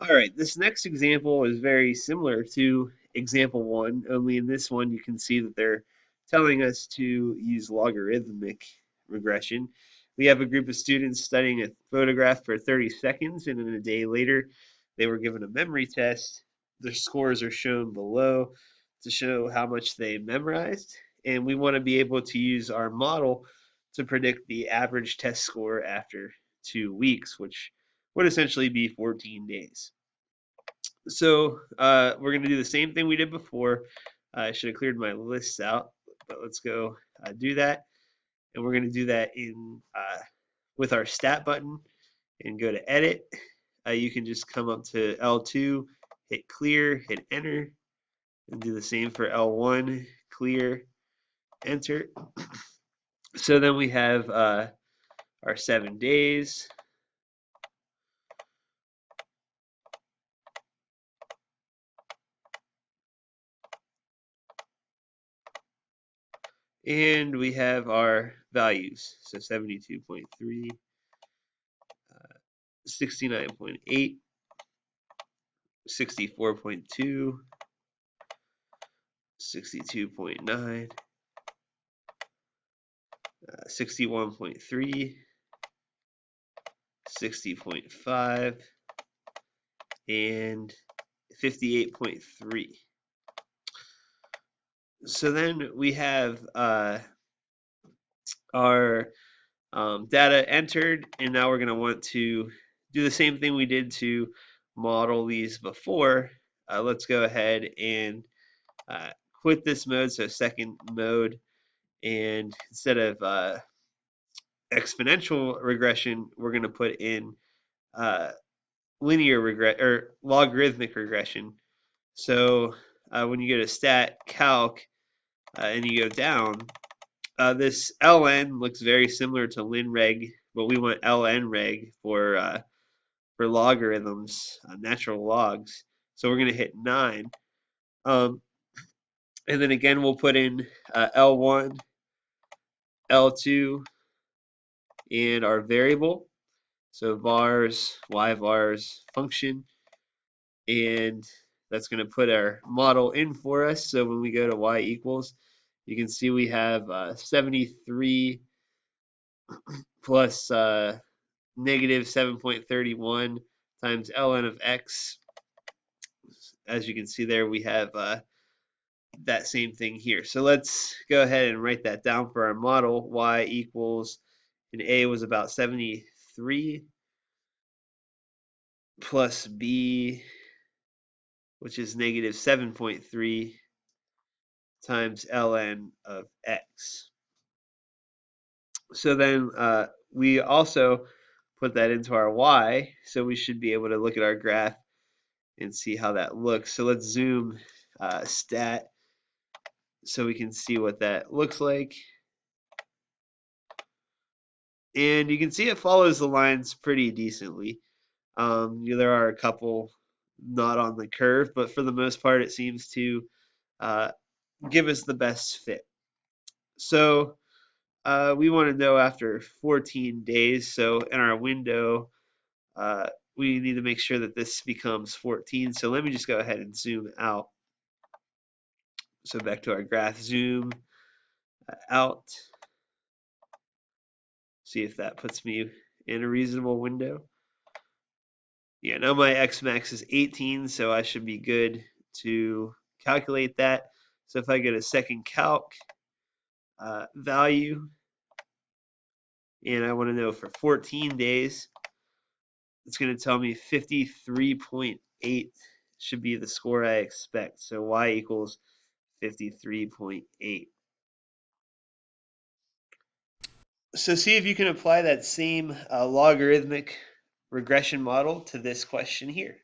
All right, this next example is very similar to example one, only in this one you can see that they're telling us to use logarithmic regression. We have a group of students studying a photograph for 30 seconds, and then a day later they were given a memory test. Their scores are shown below to show how much they memorized, and we want to be able to use our model to predict the average test score after 2 weeks, which would essentially be 14 days. So we're going to do the same thing we did before. I should have cleared my lists out, but let's go do that. And we're going to do that in with our stat button and go to edit. You can just come up to L2, hit clear, hit enter, and do the same for L1, clear, enter. So then we have our 7 days. And we have our values. So 72.3, 69.8, 64.2, 62.9, 61.3, 60.5, and 58.3. So then we have our data entered, and now we're going to want to do the same thing we did to model these before. Let's go ahead and quit this mode, so second mode, and instead of exponential regression, we're going to put in linear regret or logarithmic regression. So when you go to stat calc and you go down, this ln looks very similar to linreg, but we want lnreg for logarithms, natural logs. So we're going to hit 9. And then again, we'll put in L1, L2, and our variable. So vars, y vars function, and that's going to put our model in for us. So when we go to y equals, you can see we have 73 plus negative 7.31 times ln of x. As you can see there, we have that same thing here. So let's go ahead and write that down for our model. Y equals, and a was about 73 plus b, which is negative 7.3 times ln of x. So then we also put that into our y, so we should be able to look at our graph and see how that looks. So let's zoom stat so we can see what that looks like. And you can see it follows the lines pretty decently. There are a couple not on the curve, but for the most part, it seems to give us the best fit. So we want to know after 14 days. So in our window, we need to make sure that this becomes 14. So let me just go ahead and zoom out. So back to our graph, zoom out. See if that puts me in a reasonable window. Yeah, now my X max is 18, so I should be good to calculate that. So if I get a second calc value, and I want to know for 14 days, it's going to tell me 53.8 should be the score I expect. So y equals 53.8. So see if you can apply that same logarithmic regression model to this question here.